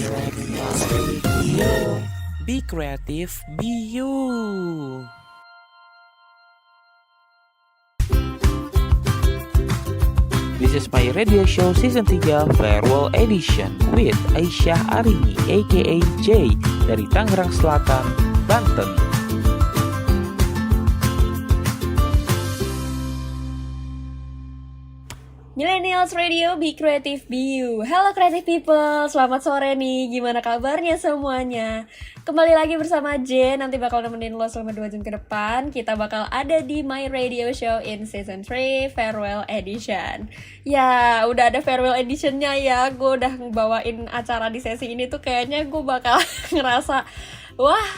Radio. Be creative, be you. This is my radio show season 3 farewell edition with Aisyah Arini aka J dari Tangerang Selatan, Banten. Millennials Radio, Be Creative, Be You. Halo creative people, selamat sore nih. Gimana kabarnya semuanya? Kembali lagi bersama J, nanti bakal nemenin lo selama 2 jam ke depan. Kita bakal ada di My Radio Show in Season 3 Farewell Edition. Ya, udah ada Farewell Editionnya ya. Gue udah ngebawain acara di sesi ini tuh kayaknya gue bakal ngerasa, wah,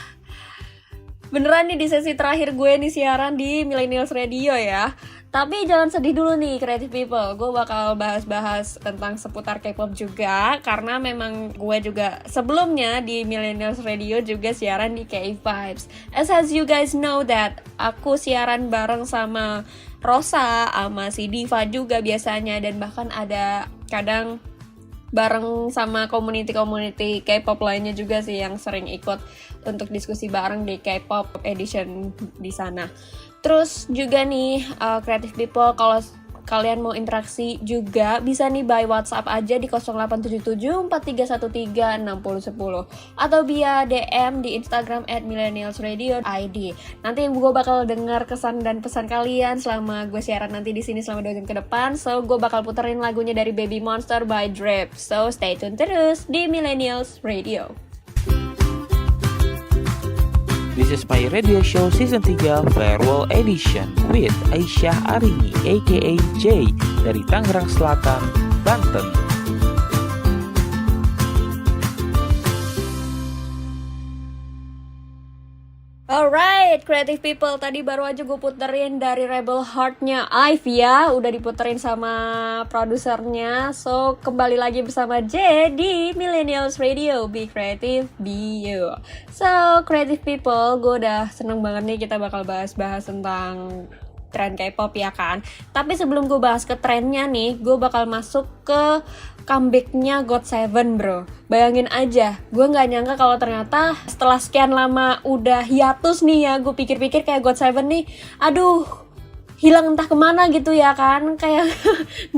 beneran nih di sesi terakhir gue nih siaran di Millennials Radio ya. Tapi jangan sedih dulu nih creative people, gue bakal bahas-bahas tentang seputar K-pop juga. Karena memang gue juga sebelumnya di Millennials Radio juga siaran di K-Vibes. As you guys know that, aku siaran bareng sama Rosa, sama si Diva juga biasanya. Dan bahkan ada kadang bareng sama community K-pop lainnya juga sih yang sering ikut untuk diskusi bareng di K-pop edition di sana. Terus juga nih creative people, kalau kalian mau interaksi juga bisa nih by WhatsApp aja di 0877 4313 6010 atau via DM di Instagram @millennialsradio.id. Nanti gue bakal dengar kesan dan pesan kalian selama gue siaran nanti di sini selama 2 jam ke depan. So gue bakal puterin lagunya dari Baby Monster by Drip. So stay tune terus di Millennials Radio. This is my radio show season 3 farewell edition with Aisyah Arini aka J dari Tangerang Selatan, Banten. Alright, creative people, tadi baru aja gue puterin dari Rebel Heart-nya IVE ya. Udah diputerin sama produsernya. So, kembali lagi bersama J di Millennials Radio, Be Creative, Be You. So, creative people, gue udah seneng banget nih kita bakal bahas-bahas tentang tren K-pop ya kan. Tapi sebelum gue bahas ke trennya nih, gue bakal masuk ke comeback-nya GOT7 bro. Bayangin aja, gue gak nyangka kalau ternyata setelah sekian lama udah hiatus nih ya, gue pikir-pikir kayak GOT7 nih, aduh, hilang entah kemana gitu ya kan, kayak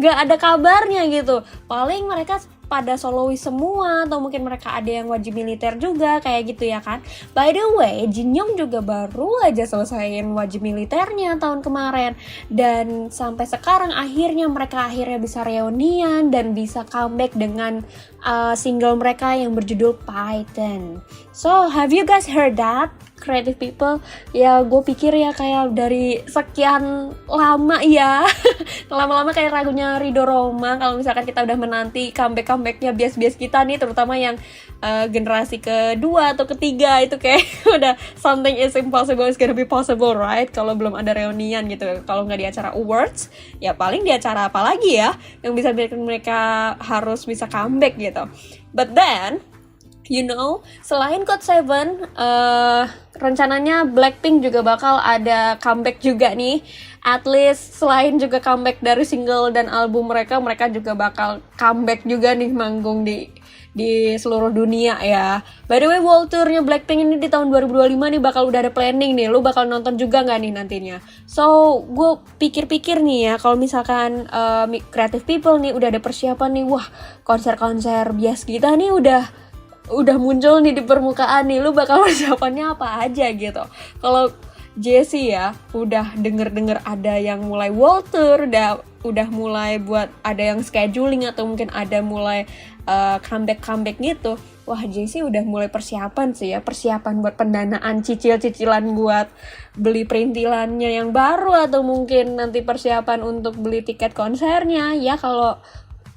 gak ada kabarnya gitu. Paling mereka pada solois semua, atau mungkin mereka ada yang wajib militer juga, kayak gitu ya kan. By the way, Jin Young juga baru aja selesaiin wajib militernya tahun kemarin. Dan sampai sekarang mereka akhirnya bisa reunian dan bisa comeback dengan single mereka yang berjudul Python. So, have you guys heard that? Creative people, ya gue pikir ya kayak dari sekian lama ya lama-lama kayak lagunya Ridho Roma, kalau misalkan kita udah menanti comeback-comebacknya bias-bias kita nih, terutama yang generasi kedua atau ketiga, itu kayak udah something is impossible is gonna be possible, right? Kalau belum ada reunian gitu, kalau nggak di acara awards, ya paling di acara apa lagi ya yang bisa bikin mereka harus bisa comeback gitu. But then you know, selain GOT7, rencananya Blackpink juga bakal ada comeback juga nih. At least selain juga comeback dari single dan album mereka juga bakal comeback juga nih manggung di seluruh dunia ya. By the way, world tournya Blackpink ini di tahun 2025 nih bakal udah ada planning nih. Lu bakal nonton juga nggak nih nantinya? So, gue pikir-pikir nih ya, kalau misalkan creative people nih udah ada persiapan nih, wah konser-konser bias kita nih udah muncul nih di permukaan nih, lu bakal persiapannya apa aja gitu. Kalau Jessie ya, udah denger ada yang mulai world tour, udah mulai buat ada yang scheduling atau mungkin ada mulai comeback gitu. Wah, Jessie udah mulai persiapan sih ya, persiapan buat pendanaan cicilan buat beli perintilannya yang baru, atau mungkin nanti persiapan untuk beli tiket konsernya ya. Kalau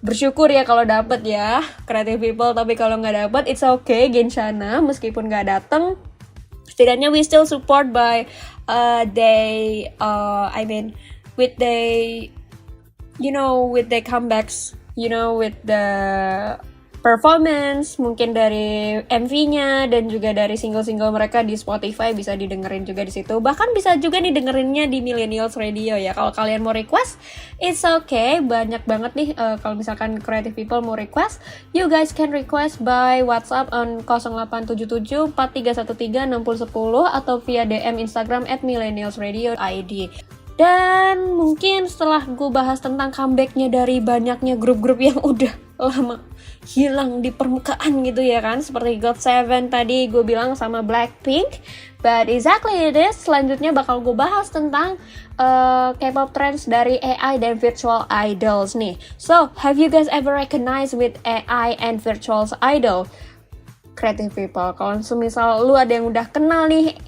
bersyukur ya kalau dapet ya creative people, tapi kalau nggak dapet it's okay, Genshana meskipun nggak dateng, setidaknya we still support by with the comebacks, with the performance, mungkin dari MV-nya dan juga dari single-single mereka di Spotify bisa didengerin juga di situ. Bahkan bisa juga nih dengerinnya di Millennials Radio ya. Kalau kalian mau request, it's okay. Banyak banget nih kalau misalkan creative people mau request, you guys can request by WhatsApp on 0877 4313 6010 atau via DM Instagram @millennialsradio.id. Dan mungkin setelah gue bahas tentang comebacknya dari banyaknya grup-grup yang udah lama hilang di permukaan gitu ya kan, seperti GOT7 tadi gue bilang sama Blackpink, but exactly it is. Selanjutnya bakal gue bahas tentang K-pop trends dari AI dan virtual idols nih. So, have you guys ever recognized with AI and virtual idol? Creative people, kalau semisal lu ada yang udah kenal nih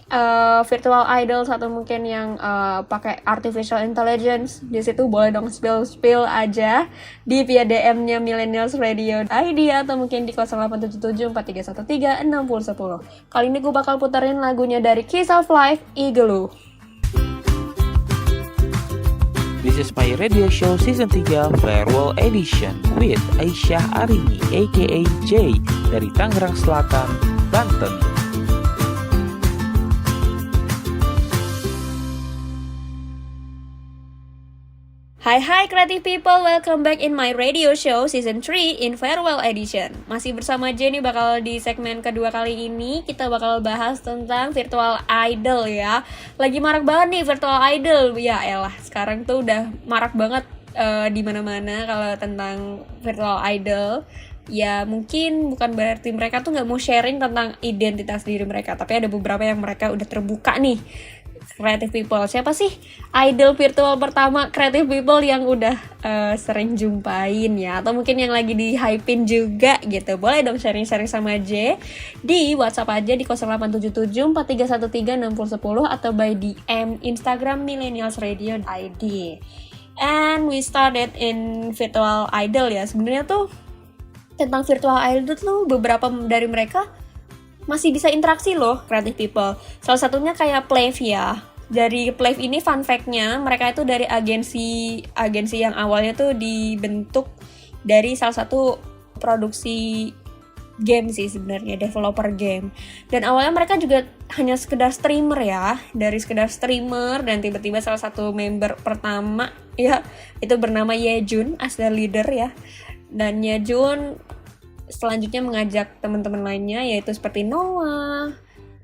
virtual idols atau mungkin yang pakai artificial intelligence, di situ boleh dong spill aja di via DM-nya Millennials Radio ID atau mungkin di 0877 4313 6010. Kali ini gue bakal puterin lagunya dari Kiss of Life, Igloo. This is my radio show season 3 farewell edition with Aisyah Arini aka J dari Tangerang Selatan, Banten. Hai creative people, welcome back in my radio show season 3 in farewell edition. Masih bersama Jenny, bakal di segmen kedua kali ini kita bakal bahas tentang virtual idol ya. Lagi marak banget nih virtual idol. Ya elah, sekarang tuh udah marak banget di mana-mana kalau tentang virtual idol. Ya mungkin bukan berarti mereka tuh nggak mau sharing tentang identitas diri mereka, tapi ada beberapa yang mereka udah terbuka nih. Creative people, siapa sih idol virtual pertama creative people yang udah sering jumpain ya, atau mungkin yang lagi di hypein juga gitu? Boleh dong sharing-sharing sama J di WhatsApp aja di 0877 4313 6010 atau by DM Instagram Millennials Radio ID. And we started in virtual idol ya. Sebenarnya tuh tentang virtual idol tuh beberapa dari mereka masih bisa interaksi loh, creative people. Salah satunya kayak Plave ya. Dari Plave ini fun fact-nya, mereka itu dari agensi yang awalnya tuh dibentuk dari salah satu produksi game sih sebenarnya, developer game. Dan awalnya mereka juga hanya sekedar streamer ya, dari sekedar streamer, dan tiba-tiba salah satu member pertama ya itu bernama Yejun as the leader ya. Dan Yejun selanjutnya mengajak teman-teman lainnya yaitu seperti Noah,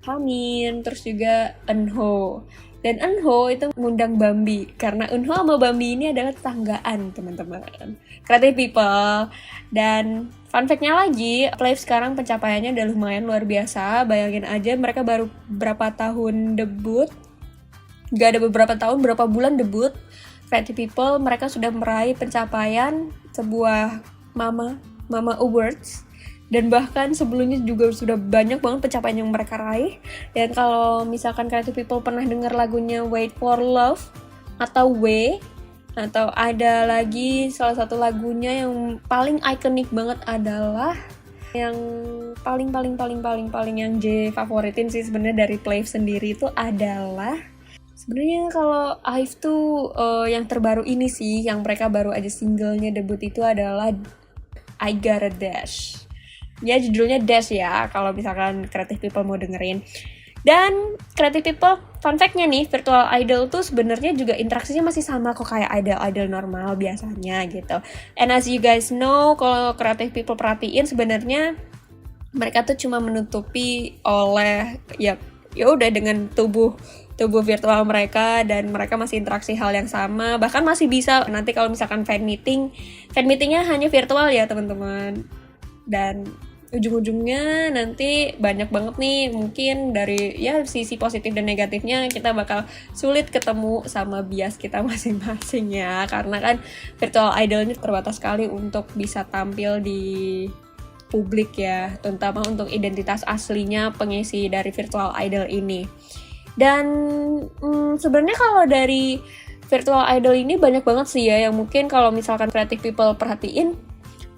Hamin, terus juga Eunho. Dan Eunho itu ngundang Bambi karena Eunho sama Bambi ini adalah tetanggaan, teman-teman. Creative people. Dan fun fact-nya lagi, Plave sekarang pencapaiannya udah lumayan luar biasa. Bayangin aja mereka baru berapa tahun debut. Gak ada beberapa tahun, berapa bulan debut. Creative people, mereka sudah meraih pencapaian sebuah Mama Awards, dan bahkan sebelumnya juga sudah banyak banget pencapaian yang mereka raih. Dan kalau misalkan creative people pernah dengar lagunya Wait for Love atau W, atau ada lagi salah satu lagunya yang paling ikonik banget adalah yang paling yang J favoritin sih sebenarnya dari Plave sendiri itu adalah sebenarnya kalau IVE tuh yang terbaru ini sih, yang mereka baru aja singlenya debut itu adalah I Gotta Dash. Ya judulnya Dash ya, kalau misalkan creative people mau dengerin. Dan creative people, fun fact-nya nih, virtual idol tuh sebenarnya juga interaksinya masih sama kok kayak idol normal biasanya gitu. And as you guys know, kalau creative people perhatiin sebenarnya mereka tuh cuma menutupi oleh ya udah dengan tubuh virtual mereka, dan mereka masih interaksi hal yang sama, bahkan masih bisa nanti kalau misalkan fan meetingnya hanya virtual ya teman-teman. Dan ujung-ujungnya nanti banyak banget nih mungkin dari ya sisi positif dan negatifnya, kita bakal sulit ketemu sama bias kita masing-masing ya, karena kan virtual idol ini terbatas sekali untuk bisa tampil di publik ya, terutama untuk identitas aslinya pengisi dari virtual idol ini. Dan sebenarnya kalau dari virtual idol ini banyak banget sih ya yang mungkin kalau misalkan creative people perhatiin,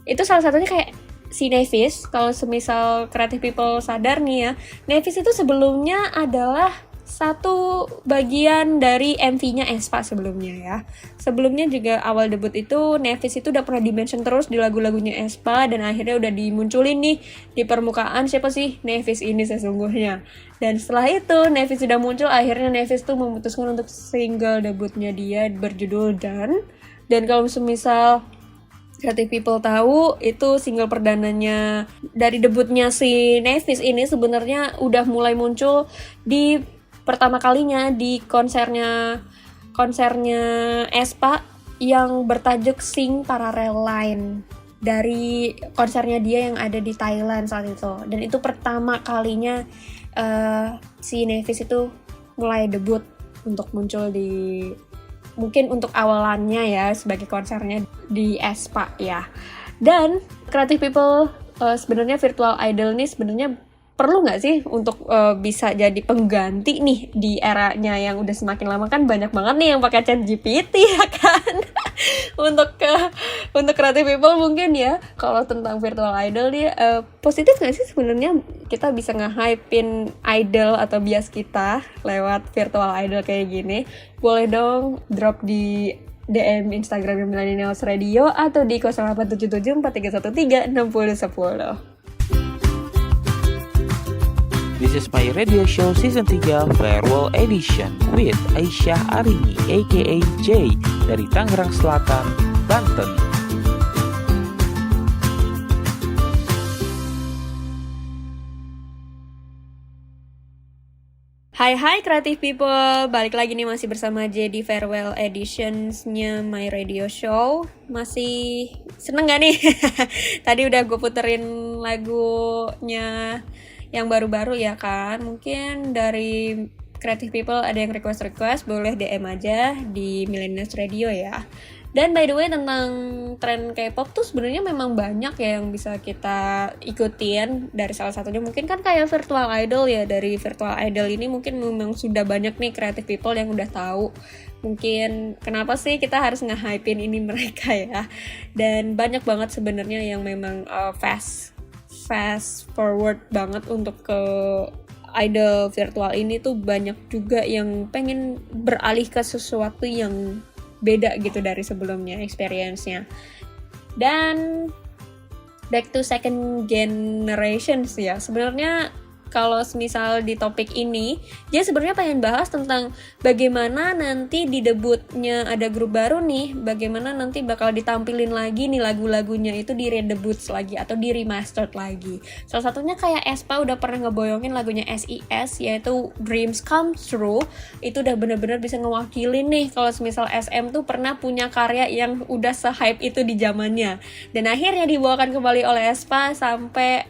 itu salah satunya kayak si Nevis. Kalau semisal creative people sadar nih ya, Nevis itu sebelumnya adalah satu bagian dari MV-nya aespa sebelumnya ya. Sebelumnya juga awal debut itu Nevis itu udah pernah di-mention terus di lagu-lagunya aespa, dan akhirnya udah dimunculin nih di permukaan siapa sih Nevis ini sesungguhnya. Dan setelah itu Nevis sudah muncul, akhirnya Nevis tuh memutuskan untuk single debutnya dia berjudul Dan. Dan kalau semisal Creative People tahu, itu single perdananya dari debutnya si Nevis ini sebenarnya udah mulai muncul di pertama kalinya di konsernya aespa yang bertajuk Sing Parallel Line, dari konsernya dia yang ada di Thailand saat itu. Dan itu pertama kalinya si Nevis itu mulai debut untuk muncul di, mungkin untuk awalannya ya, sebagai konsernya di aespa ya. Dan Creative People sebenarnya virtual idol ini sebenarnya perlu nggak sih untuk bisa jadi pengganti nih di eranya yang udah semakin lama, kan banyak banget nih yang pakai ChatGPT ya kan. untuk Creative People mungkin ya, kalau tentang virtual idol nih positif nggak sih sebenarnya kita bisa nge-hypein idol atau bias kita lewat virtual idol kayak gini? Boleh dong drop di DM Instagram Millennials Radio atau di 087743136010. This is my radio show season 3 farewell edition with Aisyah Arini aka J dari Tangerang Selatan, Banten. Hai Creative People, balik lagi nih masih bersama J di farewell editionsnya My Radio Show. Masih seneng gak nih? Tadi udah gue puterin lagunya yang baru-baru ya kan. Mungkin dari Creative People ada yang request, boleh DM aja di Millennials Radio ya. Dan by the way, tentang tren K-pop tuh sebenarnya memang banyak ya yang bisa kita ikutin. Dari salah satunya mungkin kan kayak virtual idol ya. Dari virtual idol ini mungkin memang sudah banyak nih Creative People yang udah tahu mungkin kenapa sih kita harus nge-hypein ini mereka ya. Dan banyak banget sebenarnya yang memang fast forward banget untuk ke idol virtual ini tuh. Banyak juga yang pengen beralih ke sesuatu yang beda gitu dari sebelumnya experience-nya. Dan back to second generations ya. Sebenarnya kalau misal di topik ini, dia sebenarnya pengen bahas tentang bagaimana nanti di debutnya ada grup baru nih, bagaimana nanti bakal ditampilin lagi nih lagu-lagunya itu di redebut lagi atau di remastered lagi. Salah satunya kayak aespa udah pernah ngeboyongin lagunya SES yaitu Dreams Come True. Itu udah bener-bener bisa ngewakilin nih kalau misal SM tuh pernah punya karya yang udah se-hype itu di zamannya. Dan akhirnya dibawakan kembali oleh aespa sampai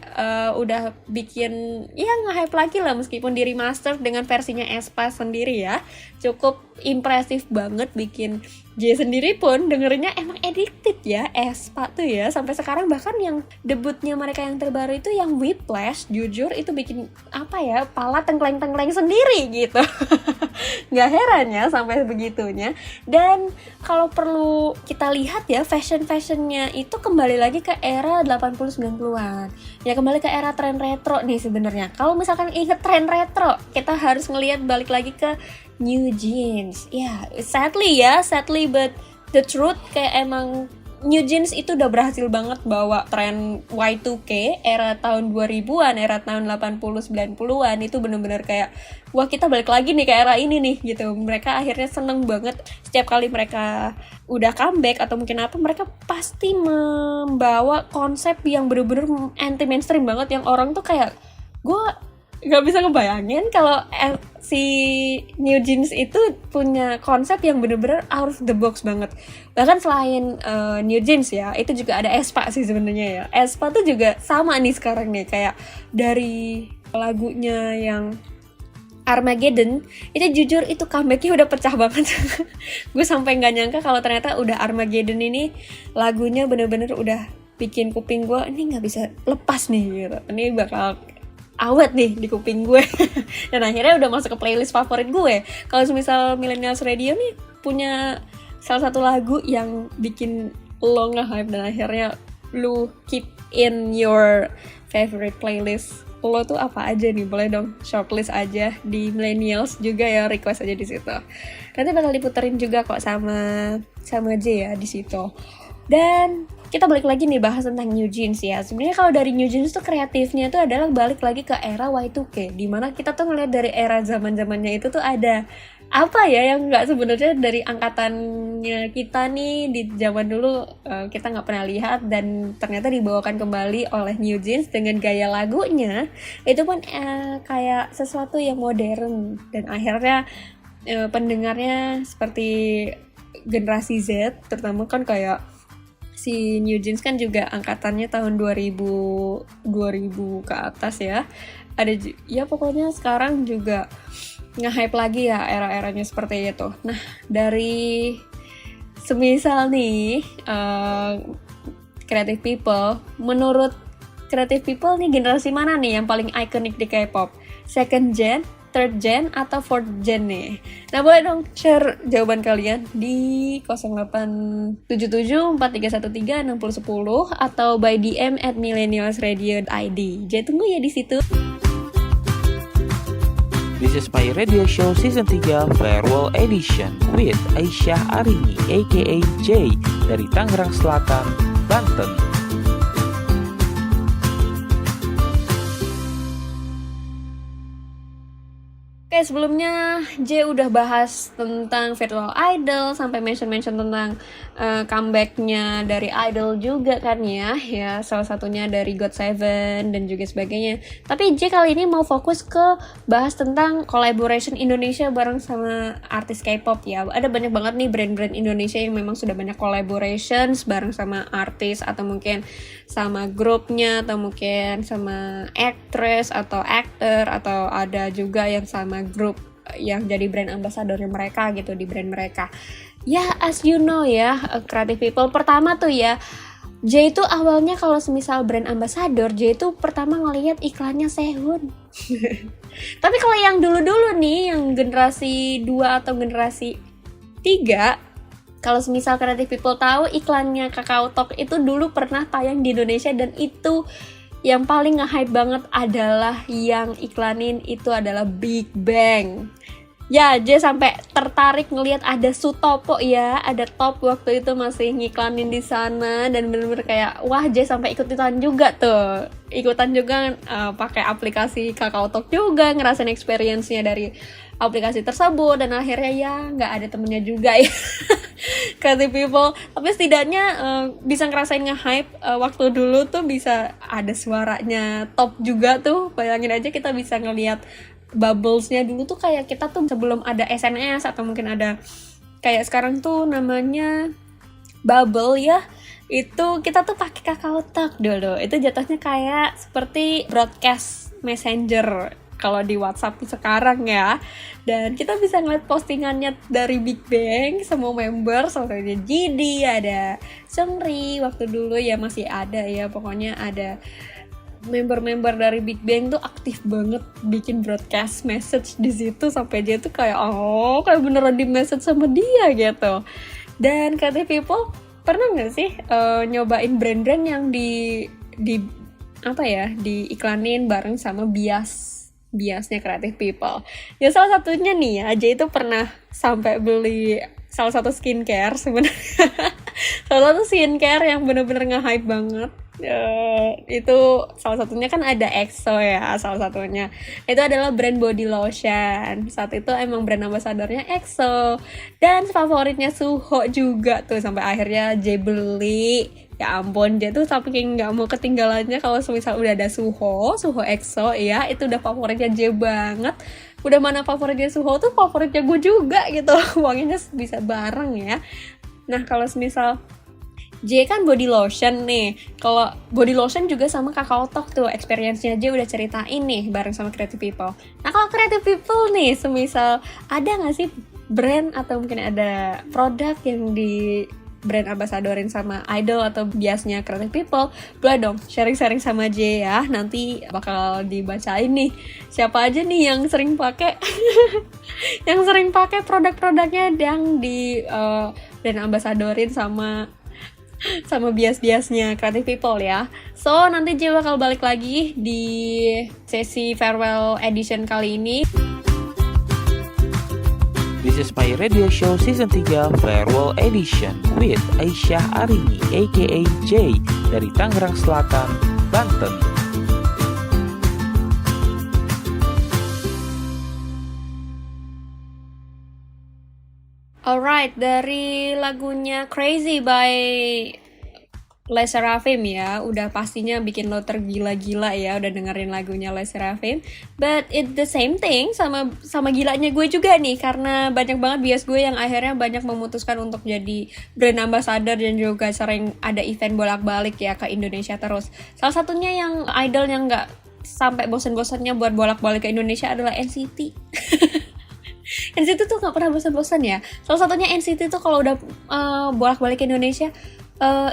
udah bikin ya nge-hype lagi lah, meskipun di remaster dengan versinya aespa sendiri ya. Cukup impresif banget, bikin J sendiri pun dengerinnya emang addicted ya aespa tuh ya. Sampai sekarang bahkan yang debutnya mereka yang terbaru itu yang Whiplash, jujur itu bikin apa ya, pala tengkleng-tengkleng sendiri gitu. Nggak heran ya sampai begitunya. Dan kalau perlu kita lihat ya, fashion-fashionnya itu kembali lagi ke era 80-90an ya, kembali ke era tren retro nih sebenarnya. Kalau misalkan inget tren retro, kita harus ngelihat balik lagi ke New Jeans. Ya, sadly but the truth, kayak emang New Jeans itu udah berhasil banget bawa tren Y2K, era tahun 2000-an, era tahun 80-90-an. Itu bener-bener kayak, wah kita balik lagi nih ke era ini nih gitu. Mereka akhirnya seneng banget setiap kali mereka udah comeback atau mungkin apa, mereka pasti membawa konsep yang bener-bener anti mainstream banget, yang orang tuh kayak, gue gak bisa ngebayangin kalau si New Jeans itu punya konsep yang bener-bener out of the box banget. Bahkan selain New Jeans ya, itu juga ada aespa sih sebenarnya ya. aespa tuh juga sama nih sekarang nih, kayak dari lagunya yang Armageddon, itu jujur itu comebacknya udah pecah banget. Gue sampai nggak nyangka kalau ternyata udah Armageddon ini lagunya bener-bener udah bikin kuping gue ini nggak bisa lepas nih gitu. Ini bakal awet nih di kuping gue. Dan akhirnya udah masuk ke playlist favorit gue. Kalau misal Millennials Radio nih punya salah satu lagu yang bikin lo nge-hype dan akhirnya lu keep in your favorite playlist lo tuh apa aja nih? Boleh dong shortlist aja di millennials juga ya, request aja di situ. Nanti bakal diputerin juga kok sama J ya di situ. Dan kita balik lagi nih bahas tentang New Jeans ya. Sebenarnya kalau dari New Jeans tuh kreatifnya tuh adalah balik lagi ke era Y2K, dimana kita tuh ngeliat dari era zaman-zamannya itu tuh ada apa ya yang nggak sebenarnya dari angkatannya kita nih di zaman dulu kita nggak pernah lihat, dan ternyata dibawakan kembali oleh New Jeans dengan gaya lagunya itu pun kayak sesuatu yang modern, dan akhirnya pendengarnya seperti generasi Z terutama kan kayak si New Jeans kan juga angkatannya tahun 2000 ke atas ya. Ada ya pokoknya sekarang juga nge-hype lagi ya era-eranya seperti itu. Nah, dari semisal nih Creative People, menurut Creative People nih generasi mana nih yang paling ikonik di K-pop? Second gen, third gen, atau fourth gen nih? Nah, boleh dong share jawaban kalian di 087743136010 atau by DM @millennialsradio.id. Jadi tunggu ya di situ. This is my radio show season 3 farewell edition with Aisyah Arini aka J dari Tangerang Selatan, Banten. Oke, sebelumnya J udah bahas tentang virtual idol sampai mention tentang comebacknya dari idol juga kan ya salah satunya dari GOT7 dan juga sebagainya. Tapi J kali ini mau fokus ke bahas tentang collaboration Indonesia bareng sama artis K-pop ya. Ada banyak banget nih brand-brand Indonesia yang memang sudah banyak collaborations bareng sama artis atau mungkin sama grupnya atau mungkin sama actress atau actor, atau ada juga yang sama grup yang jadi brand ambassadornya mereka gitu di brand mereka. Ya, as you know ya, Creative People pertama tuh ya, J itu awalnya kalau semisal brand ambassador, J itu pertama ngelihat iklannya Sehun. Tapi kalau yang dulu-dulu nih, yang generasi 2 atau generasi 3, kalau semisal Creative People tahu iklannya Kakao Talk itu dulu pernah tayang di Indonesia, dan itu yang paling nge-hype banget adalah yang iklanin itu adalah Big Bang. Ya, J sampai tertarik ngelihat ada Sutopo ya, ada Top waktu itu masih ngiklanin di sana, dan bener-bener kayak wah, J sampai ikutan juga tuh. Ikutan juga pakai aplikasi Kakao Talk juga, ngerasain experience-nya dari aplikasi tersebut, dan akhirnya ya nggak ada temennya juga ya. Creative People, tapi setidaknya bisa ngerasain nge-hype waktu dulu tuh, bisa ada suaranya Top juga tuh. Bayangin aja kita bisa ngelihat bubbles-nya dulu tuh, kayak kita tuh sebelum ada SNS atau mungkin ada kayak sekarang tuh namanya bubble ya, itu kita tuh pakai Kakao Talk dulu. Itu jatuhnya kayak seperti broadcast messenger kalau di WhatsApp sekarang ya. Dan kita bisa ngeliat postingannya dari Big Bang, semua member, soalnya GD, ada Seungri waktu dulu ya masih ada ya, pokoknya ada member-member dari Big Bang tuh aktif banget bikin broadcast message di situ, sampai dia tuh kayak kayak beneran di message sama dia gitu. Dan Creative People pernah nggak sih nyobain brand-brand yang di apa ya, diiklanin bareng sama biasnya Creative People? Ya salah satunya nih ya, aja itu pernah sampai beli salah satu skincare sebenarnya. Salah satu skincare yang bener-bener nge-hype banget. Itu salah satunya kan ada EXO ya, salah satunya itu adalah brand body lotion. Saat itu emang brand ambassadornya EXO, dan favoritnya Suho juga tuh, sampai akhirnya J beli. Ya ampun, J tuh saking nggak mau ketinggalannya kalau misal udah ada Suho EXO ya, itu udah favoritnya J banget. Udah mana favoritnya Suho tuh favoritnya gue juga gitu. Wanginya bisa bareng ya. Nah, kalau misal J kan body lotion nih. Kalau body lotion juga sama Kakao Talk tuh, experience-nya J udah ceritain nih bareng sama Creative People. Nah, kalau Creative People nih, semisal ada nggak sih brand atau mungkin ada produk yang di brand ambassadorin sama idol atau biasnya Creative People? Boleh dong sharing-sharing sama J ya. Nanti bakal dibacain nih siapa aja nih yang sering pakai yang sering pakai produk-produknya yang di brand ambassadorin sama sama bias-biasnya Creative People ya. So, nanti J bakal balik lagi di sesi farewell edition kali ini. This is my radio show season 3 farewell edition with Aisyah Arini aka J dari Tangerang Selatan, Banten. Alright, dari lagunya Crazy by Les Seraphim ya, udah pastinya bikin lo tergila-gila ya, udah dengerin lagunya Les Seraphim. But it the same thing sama gilanya gue juga nih, karena banyak banget bias gue yang akhirnya banyak memutuskan untuk jadi brand ambassador dan juga sering ada event bolak-balik ya ke Indonesia terus. Salah satunya yang idol yang nggak sampai bosan-bosannya buat bolak-balik ke Indonesia adalah NCT. NCT tuh gak pernah bosan-bosan ya. Salah satunya NCT tuh kalau udah bolak-balik ke Indonesia,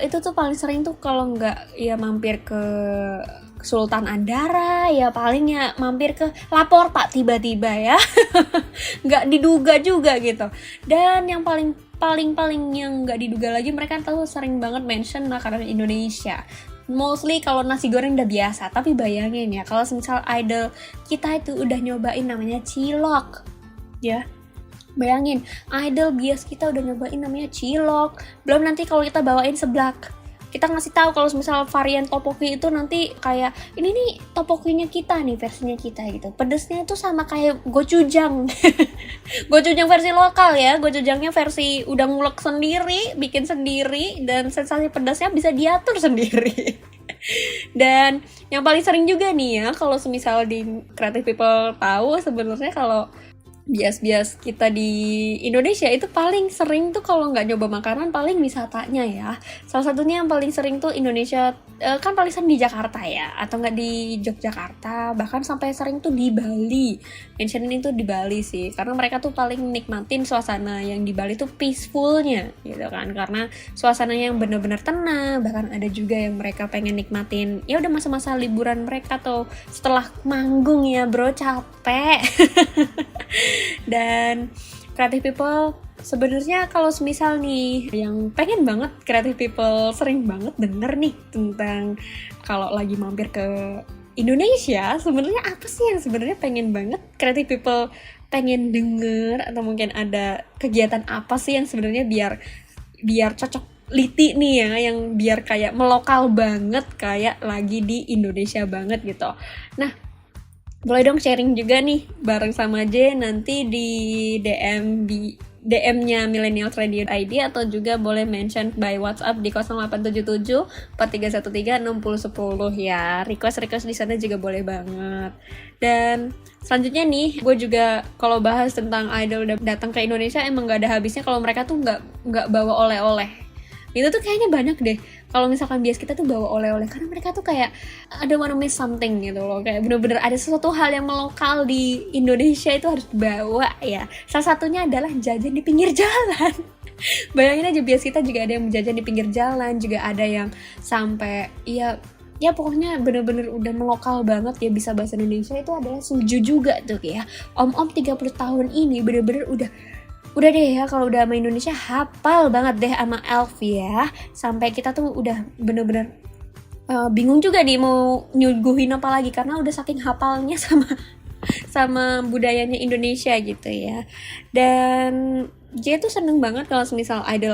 itu tuh paling sering tuh kalau nggak ya mampir ke Sultan Andara, ya paling ya mampir ke Laporta tiba-tiba ya. Nggak diduga juga gitu. Dan yang paling yang nggak diduga lagi, mereka tuh sering banget mention makanan Indonesia. Mostly kalau nasi goreng udah biasa, tapi bayangin ya kalau misal idol kita itu udah nyobain namanya cilok. Ya, bayangin, idol bias kita udah nyobain namanya cilok. Belum nanti kalau kita bawain seblak, kita ngasih tahu kalau misal varian topoki itu nanti kayak ini nih topokinya kita nih, versinya kita gitu. Pedesnya itu sama kayak gochujang. Gochujang versi lokal ya, gochujangnya versi udah ngulek sendiri, bikin sendiri, dan sensasi pedasnya bisa diatur sendiri. Dan yang paling sering juga nih ya, kalau semisal di Creative People tahu, sebenarnya kalau bias-bias kita di Indonesia itu paling sering tuh kalau nggak nyoba makanan paling wisatanya ya. Salah satunya yang paling sering tuh Indonesia kan paling sering di Jakarta ya, atau nggak di Yogyakarta, bahkan sampai sering tuh di Bali. Mentionin itu di Bali sih, karena mereka tuh paling nikmatin suasana yang di Bali tuh peacefulnya gitu kan, karena suasananya yang benar-benar tenang. Bahkan ada juga yang mereka pengen nikmatin ya udah masa-masa liburan mereka tuh setelah manggung ya bro, capek. Dan Creative People sebenarnya kalau semisal nih yang pengen banget Creative People sering banget denger nih tentang kalau lagi mampir ke Indonesia, sebenarnya apa sih yang sebenarnya pengen banget Creative People pengen denger, atau mungkin ada kegiatan apa sih yang sebenarnya biar cocok liti nih ya, yang biar kayak melokal banget, kayak lagi di Indonesia banget gitu. Nah, boleh dong sharing juga nih bareng sama J nanti di DM-nya Millennials Radio ID, atau juga boleh mention by WhatsApp di 0877 4313 6010 ya. Request di sana juga boleh banget. Dan selanjutnya nih, gue juga kalau bahas tentang idol datang ke Indonesia emang gak ada habisnya kalau mereka tuh nggak bawa oleh-oleh. Itu tuh kayaknya banyak deh kalau misalkan bias kita tuh bawa oleh-oleh, karena mereka tuh kayak ada wanna miss something gitu loh, kayak bener-bener ada sesuatu hal yang melokal di Indonesia itu harus dibawa ya. Salah satunya adalah jajan di pinggir jalan. Bayangin aja, bias kita juga ada yang jajan di pinggir jalan, juga ada yang sampai ya pokoknya bener-bener udah melokal banget ya, bisa bahasa Indonesia. Itu adalah Suju juga tuh ya. Om-om 30 tahun ini bener-bener udah deh ya, kalau udah sama Indonesia hafal banget deh sama Elf ya. Sampai kita tuh udah bener-bener bingung juga nih mau nyuguhin apa lagi, karena udah saking hafalnya sama budayanya Indonesia gitu ya. Dan J tuh seneng banget kalau misal idol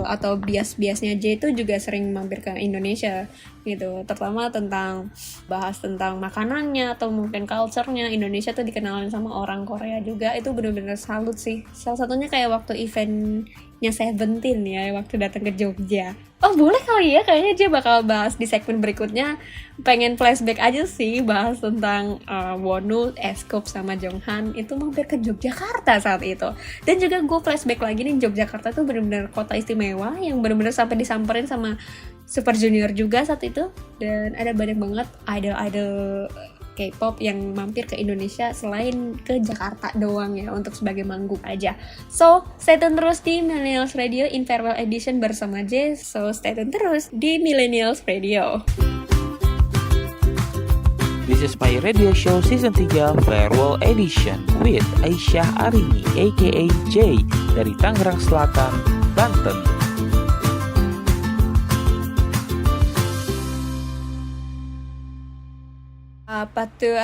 atau bias-biasnya J itu juga sering mampir ke Indonesia gitu, terutama bahas tentang makanannya atau mungkin culture-nya. Indonesia tuh dikenalin sama orang Korea juga, itu bener-bener salut sih. Salah satunya kayak waktu eventnya Seventeen ya, waktu datang ke Jogja. Oh boleh kali ya, kayaknya dia bakal bahas di segmen berikutnya. Pengen flashback aja sih, bahas tentang Wonu, Escoop sama Jonghan itu mampir ke Yogyakarta saat itu. Dan juga gue flashback lagi nih, Yogyakarta tuh bener-bener kota istimewa yang bener-bener sampai disamperin sama Super Junior juga saat itu. Dan ada banyak banget idol-idol K-pop yang mampir ke Indonesia selain ke Jakarta doang ya, untuk sebagai manggung aja. So, stay tune terus di Millennials Radio in Farewell Edition bersama J. So, stay tune terus di Millennials Radio. This is my radio show season 3 Farewell Edition with Aisyah Arini aka J dari Tangerang Selatan, Banten. Apa tuh?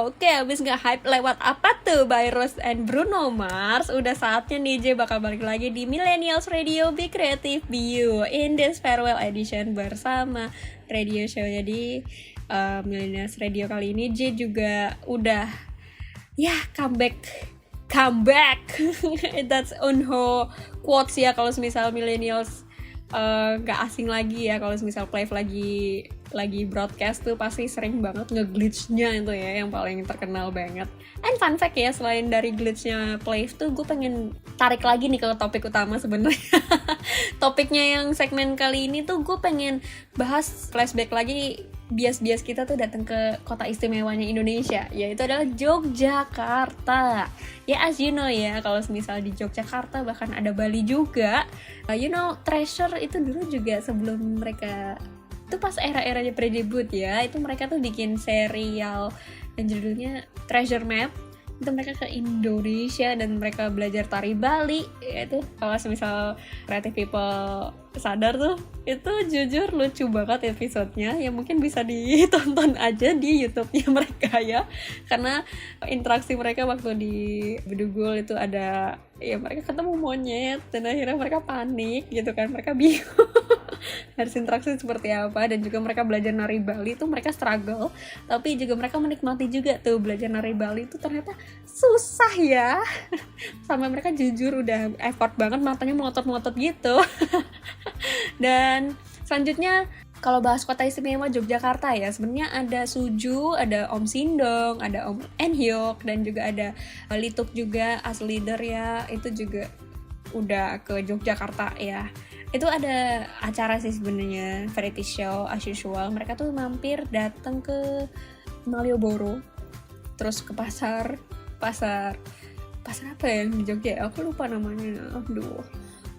Oke, abis nge-hype lewat apa tuh by Rose and Bruno Mars, udah saatnya nih J bakal balik lagi di Millennials Radio Be Creative Be You in this farewell edition bersama radio show. Jadi Millennials Radio kali ini J juga udah comeback that's Unho quotes ya, kalau misal Millennials gak asing lagi ya. Kalau misal Play lagi broadcast tuh pasti sering banget nge-glitch-nya itu ya, yang paling terkenal banget. And fun fact ya, selain dari glitch-nya Play tuh gue pengen tarik lagi nih ke topik utama sebenarnya. Topiknya yang segmen kali ini tuh gue pengen bahas flashback lagi bias-bias kita tuh datang ke kota istimewanya Indonesia, yaitu adalah Yogyakarta. Ya as you know ya, kalau misal di Yogyakarta bahkan ada Bali juga. Treasure itu dulu juga sebelum mereka itu pas era-eranya pre-debut ya, itu mereka tuh bikin serial yang judulnya Treasure Map. Itu mereka ke Indonesia dan mereka belajar tari Bali. Itu kalau misal creative people sadar tuh, itu jujur lucu banget episodenya, yang mungkin bisa ditonton aja di YouTube-nya mereka ya, karena interaksi mereka waktu di Bedugul itu ada ya, mereka ketemu monyet dan akhirnya mereka panik gitu kan, mereka bingung harus interaksi seperti apa. Dan juga mereka belajar nari Bali tuh mereka struggle, tapi juga mereka menikmati juga tuh belajar nari Bali itu ternyata susah ya. Sampai mereka jujur udah effort banget, matanya melotot-melotot gitu. Dan selanjutnya kalau bahas kota istimewa Yogyakarta ya, sebenarnya ada Suju, ada Om Sindong, ada Om Enhyok, dan juga ada Lituk juga as leader ya, itu juga udah ke Yogyakarta ya. Itu ada acara sih sebenarnya, variety show as usual. Mereka tuh mampir datang ke Malioboro, terus ke pasar apa ya di Jogja? Aku lupa namanya. Aduh.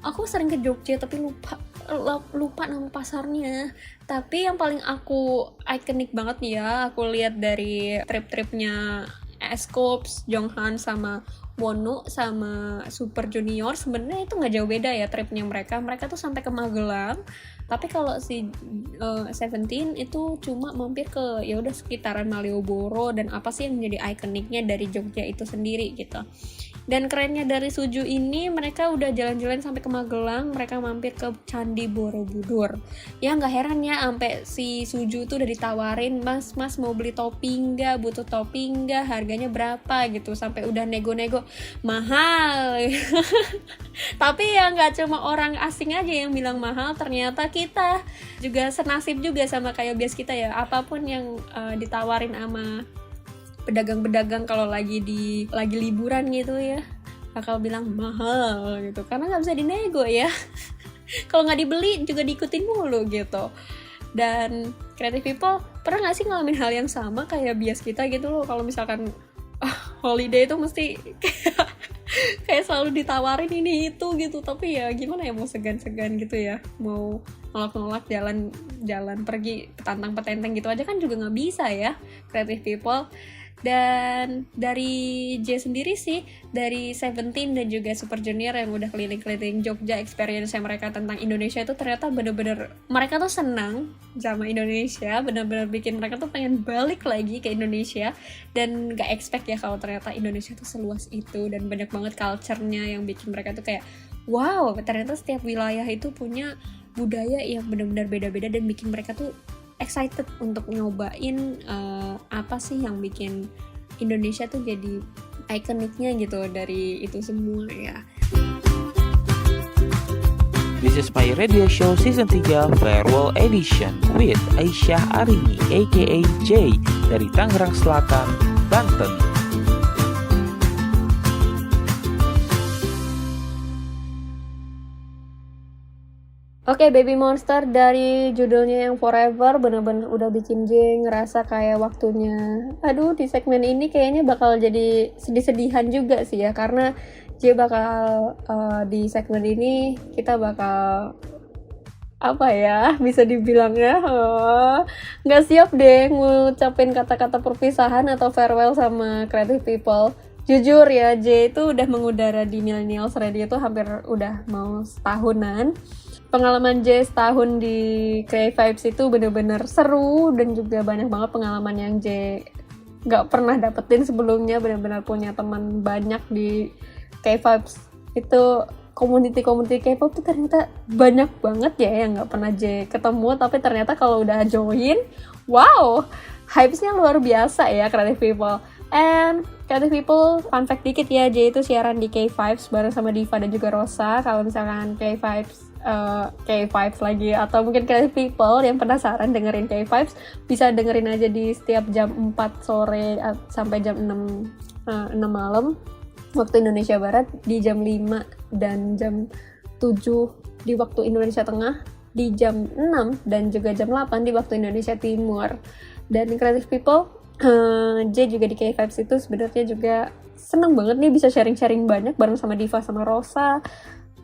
Aku sering ke Jogja tapi lupa nama pasarnya. Tapi yang paling aku ikonik banget nih ya, aku lihat dari trip-tripnya Escoops, Jonghan sama Wonu sama Super Junior, sebenarnya itu nggak jauh beda ya tripnya mereka. Mereka tuh sampai ke Magelang. Tapi kalau si Seventeen itu cuma mampir ke ya udah sekitaran Malioboro dan apa sih yang menjadi ikoniknya dari Jogja itu sendiri gitu. Dan kerennya dari Suju ini, mereka udah jalan-jalan sampai ke Magelang, mereka mampir ke Candi Borobudur. Ya nggak heran ya, sampai si Suju tuh udah ditawarin, mas mau beli topping nggak, butuh topping nggak, harganya berapa gitu, sampai udah nego-nego mahal. Tapi ya nggak cuma orang asing aja yang bilang mahal, ternyata kita juga senasib juga sama kayak bias kita ya, apapun yang ditawarin sama pedagang-pedagang kalau lagi liburan gitu ya, bakal bilang mahal gitu, karena nggak bisa dinego ya. Kalau nggak dibeli juga diikutin mulu gitu. Dan creative people pernah nggak sih ngalamin hal yang sama kayak bias kita gitu loh, kalau misalkan holiday itu mesti kayak selalu ditawarin ini itu gitu, tapi ya gimana ya, mau segan-segan gitu ya, mau nolak-nolak jalan pergi petantang-petenteng gitu aja kan juga nggak bisa ya creative people. Dan dari J sendiri sih, dari Seventeen dan juga Super Junior yang udah keliling-keliling Jogja, experience-nya mereka tentang Indonesia itu ternyata bener-bener mereka tuh senang sama Indonesia, bener-bener bikin mereka tuh pengen balik lagi ke Indonesia. Dan gak expect ya kalau ternyata Indonesia tuh seluas itu dan banyak banget culture-nya yang bikin mereka tuh kayak wow, ternyata setiap wilayah itu punya budaya yang benar-benar beda-beda dan bikin mereka tuh excited untuk nyobain apa sih yang bikin Indonesia tuh jadi ikoniknya gitu dari itu semua ya. This is my radio show season 3 farewell edition with Aisyah Arini aka J dari Tangerang Selatan, Banten. Oke, Baby Monster dari judulnya yang Forever bener-bener udah bikin J ngerasa kayak waktunya. Aduh, di segmen ini kayaknya bakal jadi sedih-sedihan juga sih ya, karena J bakal di segmen ini kita bakal apa ya, bisa dibilangnya nggak siap deh ngucapin kata-kata perpisahan atau farewell sama creative people. Jujur ya, J itu udah mengudara di Millennials Radio tuh hampir udah mau setahunan. Pengalaman J setahun di Create Vibes itu bener-bener seru, dan juga banyak banget pengalaman yang J gak pernah dapetin sebelumnya. Bener-bener punya teman banyak di Create Vibes. Itu community K-pop tuh ternyata banyak banget ya yang gak pernah J ketemu, tapi ternyata kalau udah join, wow, hypes-nya luar biasa ya Creative People. And Creative People, fun fact dikit ya, J itu siaran di K-Vibes bareng sama Diva dan juga Rosa. Kalau misalkan K-Vibes lagi, atau mungkin Creative People yang penasaran dengerin K-Vibes, bisa dengerin aja di setiap jam 4 sore sampai jam 6 malam waktu Indonesia Barat, di jam 5 dan jam 7 di waktu Indonesia Tengah, di jam 6 dan juga jam 8 di waktu Indonesia Timur. Dan Creative People, J juga di K-Vibes itu sebenarnya juga seneng banget nih bisa sharing-sharing banyak bareng sama Diva sama Rosa.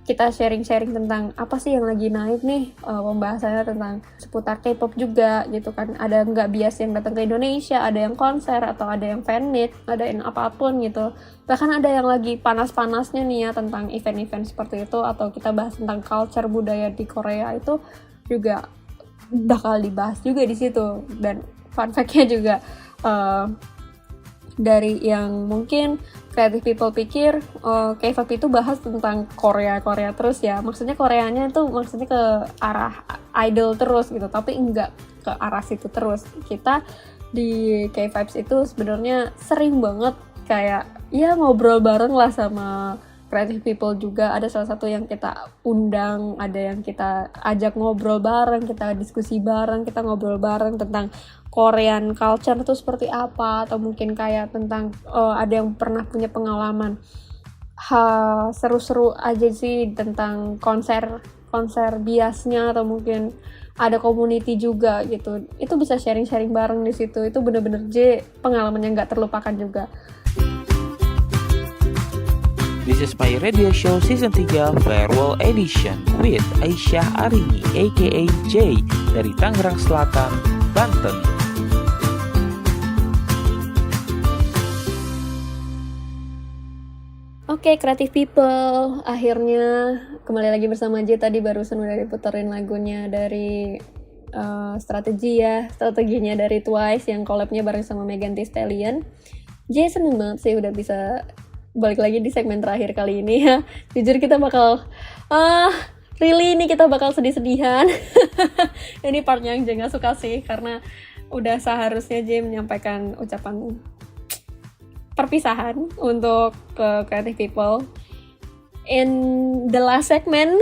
Kita sharing-sharing tentang apa sih yang lagi naik nih, pembahasannya tentang seputar K-pop juga gitu kan. Ada nggak bias yang datang ke Indonesia, ada yang konser, atau ada yang fan meet, ada yang apapun gitu. Bahkan ada yang lagi panas-panasnya nih ya tentang event-event seperti itu, atau kita bahas tentang culture budaya di Korea, itu juga bakal dibahas juga di situ. Dan fun fact-nya juga dari yang mungkin Creative People pikir K-pop itu bahas tentang Korea terus ya, maksudnya Koreanya itu maksudnya ke arah idol terus gitu, tapi enggak ke arah situ terus. Kita di K-Vibes itu sebenarnya sering banget kayak ya ngobrol bareng lah sama Creative People juga. Ada salah satu yang kita undang, ada yang kita ajak ngobrol bareng, kita diskusi bareng, kita ngobrol bareng tentang Korean culture itu seperti apa, atau mungkin kayak tentang ada yang pernah punya pengalaman seru-seru aja sih tentang konser biasnya, atau mungkin ada community juga gitu. Itu bisa sharing-sharing bareng di situ. Itu bener-bener pengalaman yang nggak terlupakan juga. This is my radio show season 3 farewell edition with Aisyah Arini aka J dari Tangerang Selatan, Banten. Oke, Creative People, akhirnya kembali lagi bersama J. Tadi barusan udah diputerin lagunya dari strateginya dari Twice yang collab-nya bareng sama Megan Thee Stallion. J seneng banget sih udah bisa balik lagi di segmen terakhir kali ini ya. Jujur kita bakal ini kita bakal sedih-sedihan. Ini partnya yang J gak suka sih, karena udah seharusnya J menyampaikan ucapan perpisahan untuk ke Creative People. In the last segment,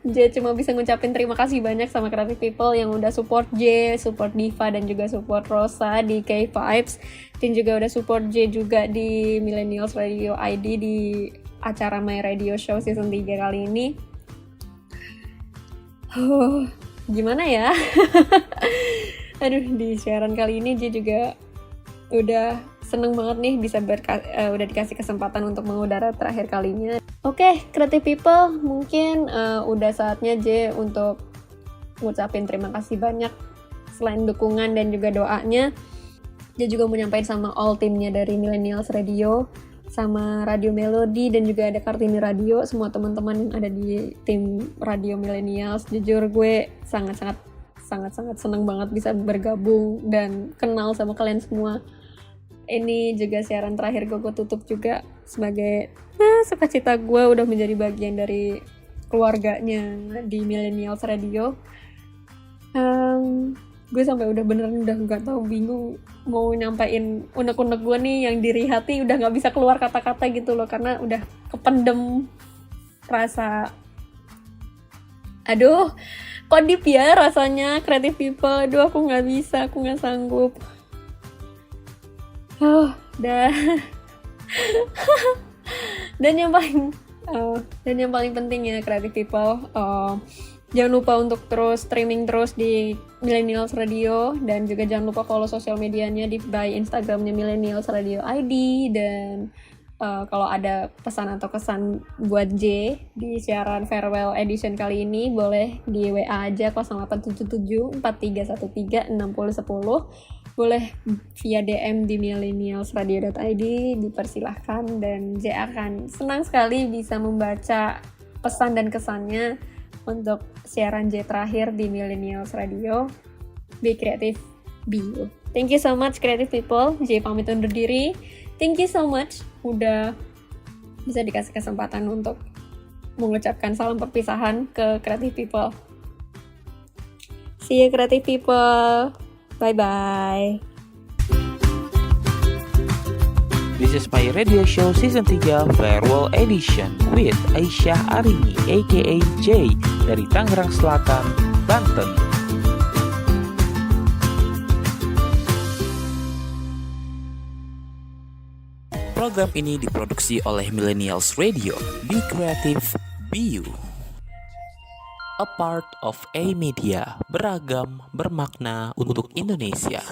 J cuma bisa ngucapin terima kasih banyak sama Creative People yang udah support J, support Diva, dan juga support Rosa di K-Vibes, dan juga udah support J juga di Millennials Radio ID di acara My Radio Show season 3 kali ini. Gimana ya? Aduh, di siaran kali ini J juga udah seneng banget nih bisa udah dikasih kesempatan untuk mengudara terakhir kalinya. Oke, Creative People, mungkin udah saatnya J untuk ngucapin terima kasih banyak. Selain dukungan dan juga doanya, J juga mau nyampein sama all timnya dari Millennials Radio, sama Radio Melody, dan juga ada Kartini Radio, semua teman-teman yang ada di tim Radio Millennials. Jujur gue sangat-sangat seneng banget bisa bergabung dan kenal sama kalian semua. Ini juga siaran terakhir gue tutup juga sebagai sukacita gue udah menjadi bagian dari keluarganya di Millennials Radio. Gue sampai udah nggak tahu, bingung mau nyampain unek-unek gue nih yang diri hati, udah nggak bisa keluar kata-kata gitu loh, karena udah kependem rasa. Aduh, kok deep ya rasanya Creative People. Aduh, aku nggak bisa, aku nggak sanggup. Dan yang paling penting ya Creative People, jangan lupa untuk terus streaming terus di Millennials Radio, dan juga jangan lupa follow sosial medianya by Instagramnya Millennials Radio ID, dan Kalau ada pesan atau kesan buat J di siaran farewell edition kali ini, boleh di WA aja 0877 4313 6010. Boleh via DM di millennialsradio.id, dipersilahkan, dan J akan senang sekali bisa membaca pesan dan kesannya untuk siaran J terakhir di Millennials Radio. Be creative, be you. Thank you so much creative people. J pamit undur diri. Thank you so much udah bisa dikasih kesempatan untuk mengucapkan salam perpisahan ke creative people. See you creative people. Bye-bye. This is my radio show season 3 farewell edition with Aisyah Arini aka J dari Tangerang Selatan, Banten. Program ini diproduksi oleh Millennials Radio. Be creative, be you. A part of A Media, beragam, bermakna untuk Indonesia.